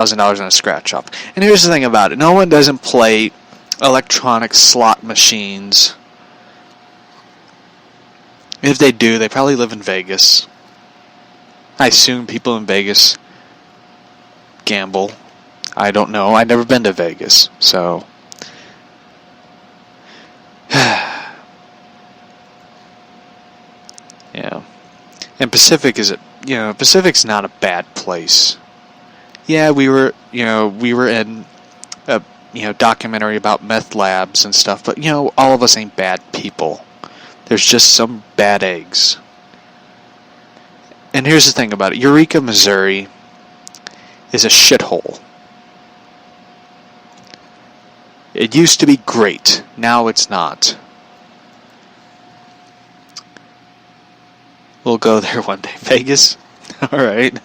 $1,000 in a scratch off. And here's the thing about it. No one doesn't play electronic slot machines. If they do, they probably live in Vegas. I assume people in Vegas gamble. I don't know. I've never been to Vegas, so... yeah. And Pacific's not a bad place. Yeah, we were in a, documentary about meth labs and stuff, but, all of us ain't bad people. There's just some bad eggs. And here's the thing about it. Eureka, Missouri is a shithole. It used to be great. Now it's not. We'll go there one day. Vegas? Alright.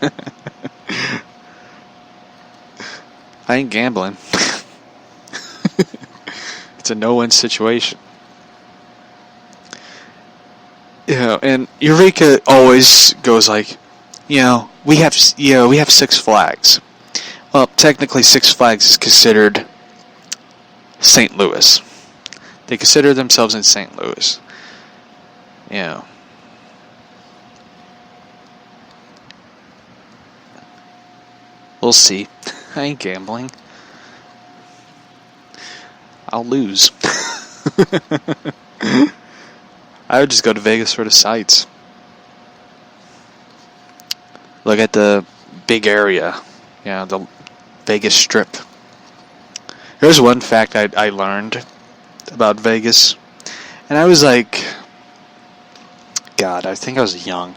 I ain't gambling. It's a no-win situation. And Eureka always goes like, we have Six Flags. Well, technically Six Flags is considered St. Louis. They consider themselves in St. Louis. We'll see. I ain't gambling. I'll lose. I would just go to Vegas for the sights. Look at the big area. The Vegas Strip. There's one fact I learned about Vegas. And I was like... God, I think I was young.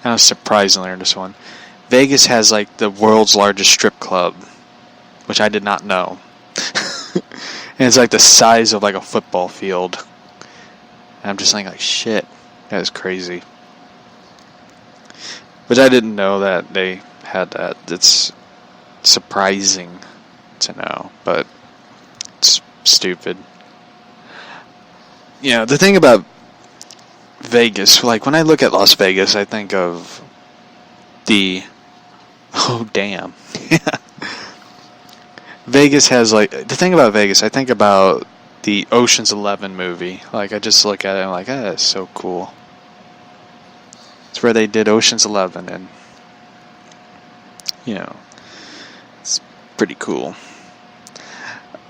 And I was surprised to learn this one. Vegas has like the world's largest strip club. Which I did not know. And it's like the size of like a football field. And I'm just like, shit, that is crazy. But I didn't know that they had that. It's surprising to know, but it's stupid. The thing about Vegas, like when I look at Las Vegas, I think of oh damn. Vegas has the thing about Vegas, I think about the Ocean's 11 movie. Like, I just look at it and I'm like, that's so cool. It's where they did Ocean's 11 and, it's pretty cool.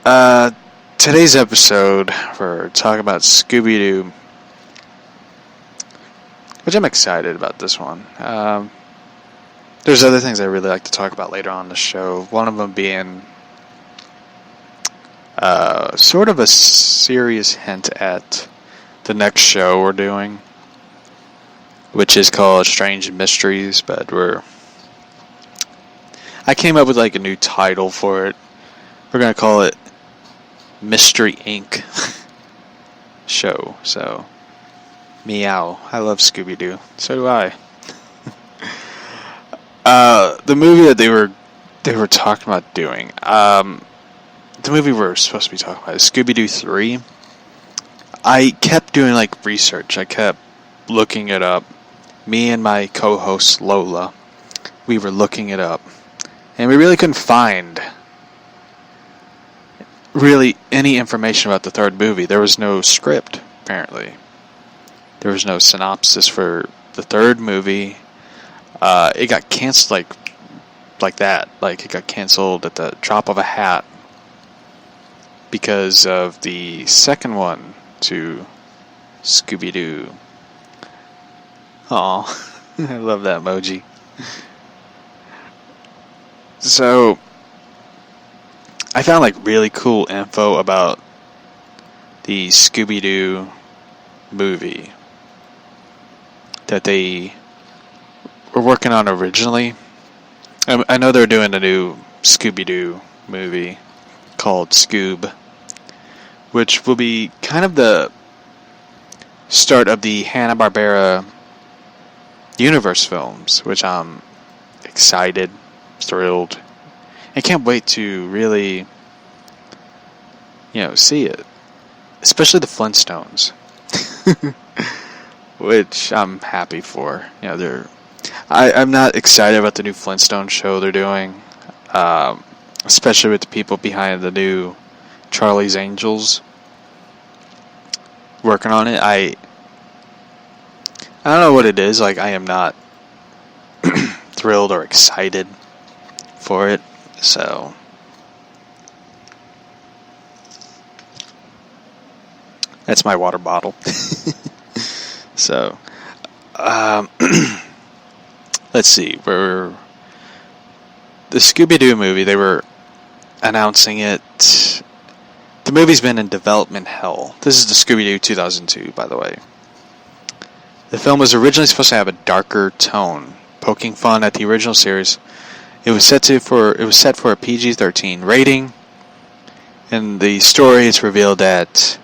Today's episode, we're talking about Scooby-Doo, which I'm excited about this one. There's other things I really like to talk about later on in the show. One of them being sort of a serious hint at the next show we're doing, which is called Strange Mysteries, but I came up with like a new title for it. We're going to call it Mystery Inc. show. So, meow. I love Scooby-Doo. So do I. The movie that they were talking about doing, the movie we're supposed to be talking about is Scooby-Doo 3. I kept doing like research. I kept looking it up. Me and my co-host Lola, we were looking it up. And we really couldn't find really any information about the third movie. There was no script, apparently. There was no synopsis for the third movie. It got canceled like that. Like, it got canceled at the drop of a hat because of the second one to Scooby-Doo. Aw, I love that emoji. So, I found like really cool info about the Scooby-Doo movie that they were working on originally. I know they're doing a new Scooby-Doo movie called Scoob, which will be kind of the start of the Hanna-Barbera universe films, which I'm excited, thrilled, and can't wait to really, see it. Especially the Flintstones, which I'm happy for. I'm not excited about the new Flintstone show they're doing. especially with the people behind the new Charlie's Angels working on it. I don't know what it is. Like, I am not thrilled or excited for it. So, that's my water bottle. So, let's see. The Scooby-Doo movie, they were announcing it. The movie's been in development hell. This is the Scooby-Doo 2002, by the way. The film was originally supposed to have a darker tone, poking fun at the original series. It was set for a PG-13 rating. In the story, it's revealed that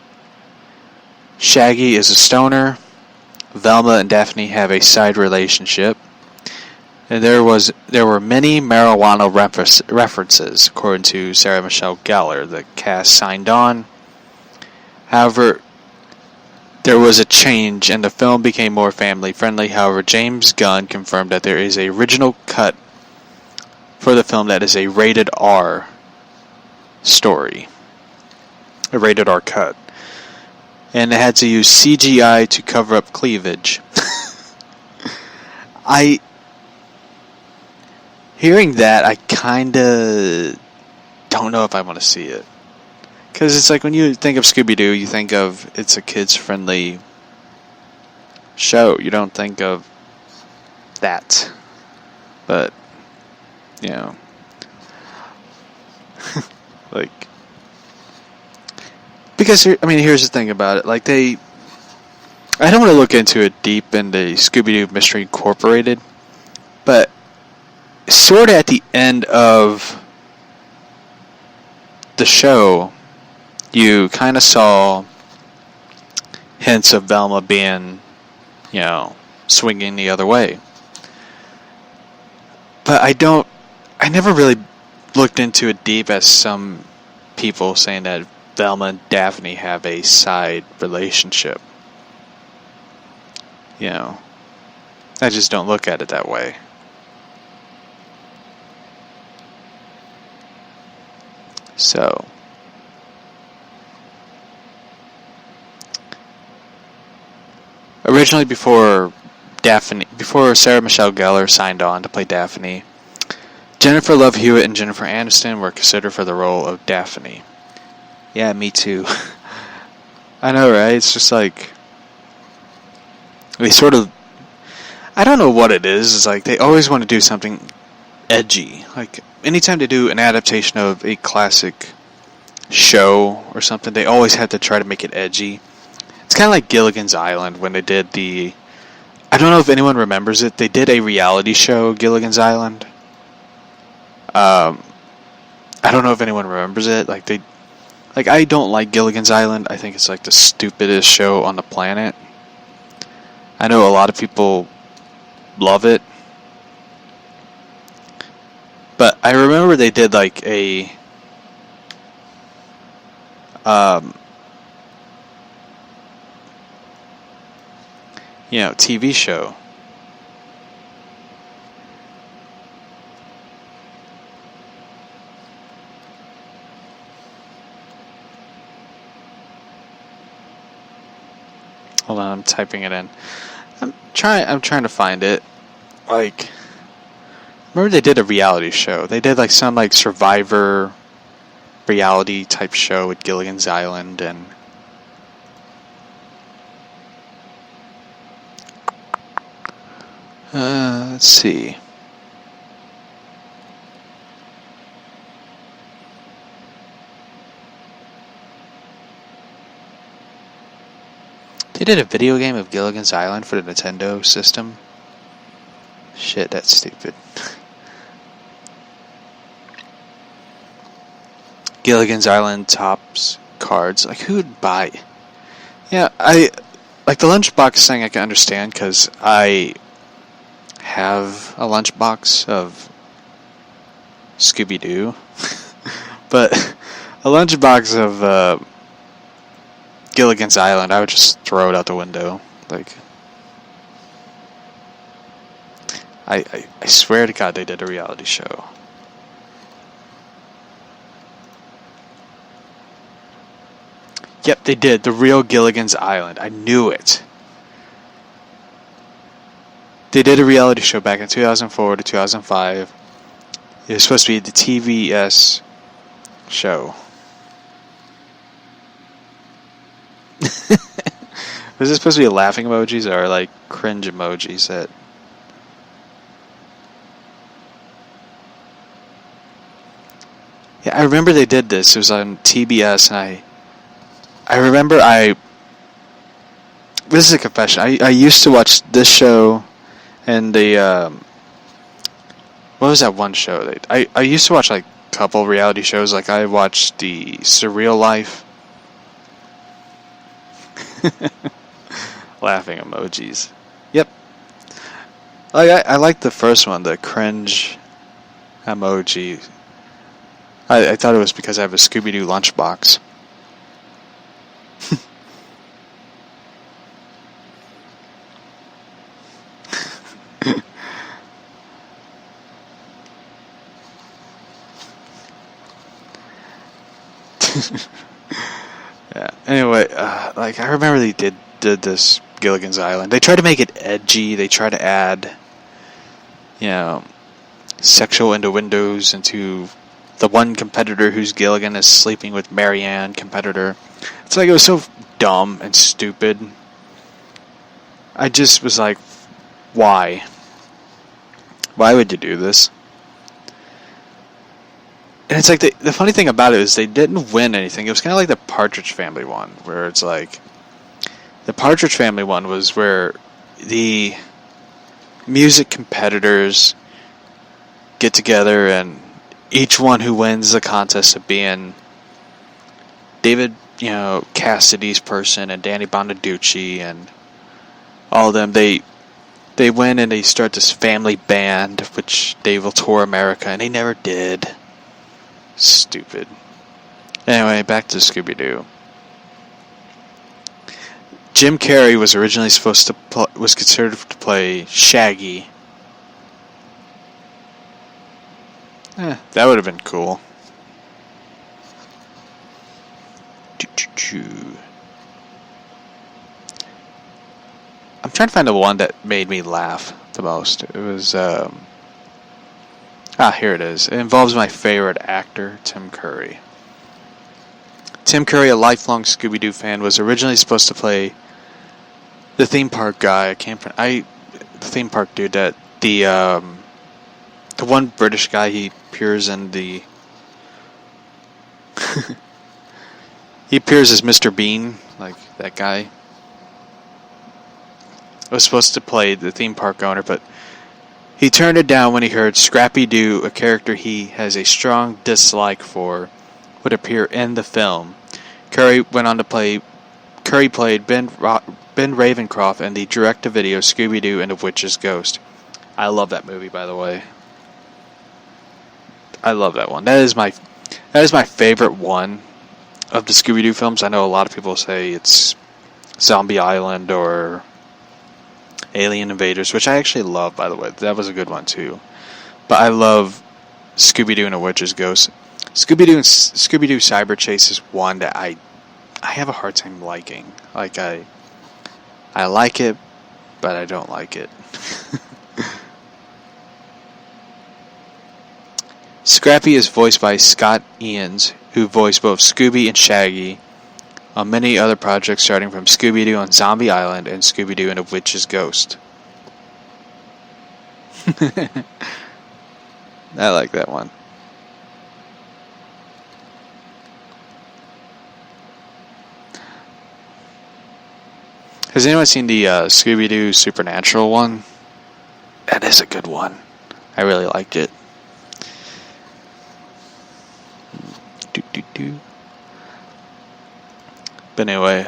Shaggy is a stoner. Velma and Daphne have a side relationship. And there were many marijuana references, according to Sarah Michelle Gellar. The cast signed on. However, there was a change, and the film became more family-friendly. However, James Gunn confirmed that there is an original cut for the film that is a rated R story. A rated R cut. And it had to use CGI to cover up cleavage. Hearing that, I kinda don't know if I want to see it. Because it's like when you think of Scooby-Doo, you think of it's a kids-friendly show. You don't think of that. But, you know. Like. Because, here's the thing about it. Like, I don't want to look into it deep in the Scooby-Doo Mystery Incorporated. But, sort of at the end of the show, you kind of saw hints of Velma being, swinging the other way. But I never really looked into it deep as some people saying that Velma and Daphne have a side relationship. I just don't look at it that way. So, originally before Sarah Michelle Gellar signed on to play Daphne, Jennifer Love Hewitt and Jennifer Aniston were considered for the role of Daphne. Yeah, me too. I know, right? It's just like they sort of, I don't know what it is. It's like they always want to do something edgy. Like anytime they do an adaptation of a classic show or something, they always have to try to make it edgy. It's kind of like Gilligan's Island when they did I don't know if anyone remembers it. They did a reality show, Gilligan's Island. I don't know if anyone remembers it. I don't like Gilligan's Island. I think it's like the stupidest show on the planet. I know a lot of people love it. But I remember they did like a TV show. Hold on, I'm typing it in. I'm trying to find it. Remember they did a reality show. They did some Survivor reality type show with Gilligan's Island and let's see. They did a video game of Gilligan's Island for the Nintendo system. Shit, that's stupid. Gilligan's Island tops cards. Who would buy? Yeah, the lunchbox thing I can understand because I have a lunchbox of Scooby-Doo. But a lunchbox of Gilligan's Island, I would just throw it out the window. I swear to God they did a reality show. Yep, they did. The real Gilligan's Island. I knew it. They did a reality show back in 2004 to 2005. It was supposed to be the TVS show. Was it supposed to be laughing emojis or like cringe emojis that... Yeah, I remember they did this. It was on TBS, and I remember this is a confession. I used to watch this show and the what was that one show? I used to watch like a couple reality shows. Like I watched the Surreal Life. Laughing emojis. Yep. I like the first one, the cringe emoji. I thought it was because I have a Scooby-Doo lunchbox. Yeah. Anyway, like I remember they did this Gilligan's Island. They tried to make it edgy. They tried to add, sexual innuendos into the one competitor who's Gilligan is sleeping with Marianne competitor. It's like it was so dumb and stupid. I just was like, why? Why would you do this? And it's like the funny thing about it is they didn't win anything. It was kind of like the Partridge Family one, where it's like the Partridge Family one was where the music competitors get together and each one who wins the contest of being David, Cassidy's person and Danny Bonaducci and all of them, they win and they start this family band, which Dave will tour America, and they never did. Stupid. Anyway, back to Scooby-Doo. Jim Carrey was originally was considered to play Shaggy. That would have been cool. I'm trying to find the one that made me laugh the most. It was, here it is. It involves my favorite actor, Tim Curry. Tim Curry, a lifelong Scooby-Doo fan, was originally supposed to play the theme park guy. The theme park dude that the one British guy, he appears in the he appears as Mr. Bean, like that guy. Was supposed to play the theme park owner, but he turned it down when he heard Scrappy Doo, a character he has a strong dislike for, would appear in the film. Curry played Ben Ravencroft in the direct-to-video Scooby-Doo and the Witch's Ghost. I love that movie, by the way. I love that one. That is my favorite one of the Scooby-Doo films. I know a lot of people say it's Zombie Island or Alien Invaders, which I actually love, by the way. That was a good one, too. But I love Scooby-Doo and the Witch's Ghost. Scooby-Doo Cyber Chase is one that I have a hard time liking. Like, I like it, but I don't like it. Scrappy is voiced by Scott Ians, who voiced both Scooby and Shaggy on many other projects starting from Scooby-Doo on Zombie Island and Scooby-Doo and a Witch's Ghost. I like that one. Has anyone seen the Scooby-Doo Supernatural one? That is a good one. I really liked it. But anyway,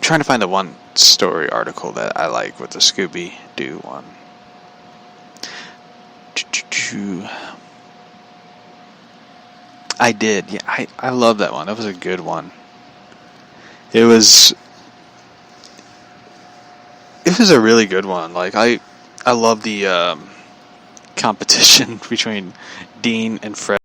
trying to find the one story article that I like with the Scooby-Doo one. I did. Yeah, I love that one. That was a good one. It was a really good one. Like I love the competition between Dean and Fred.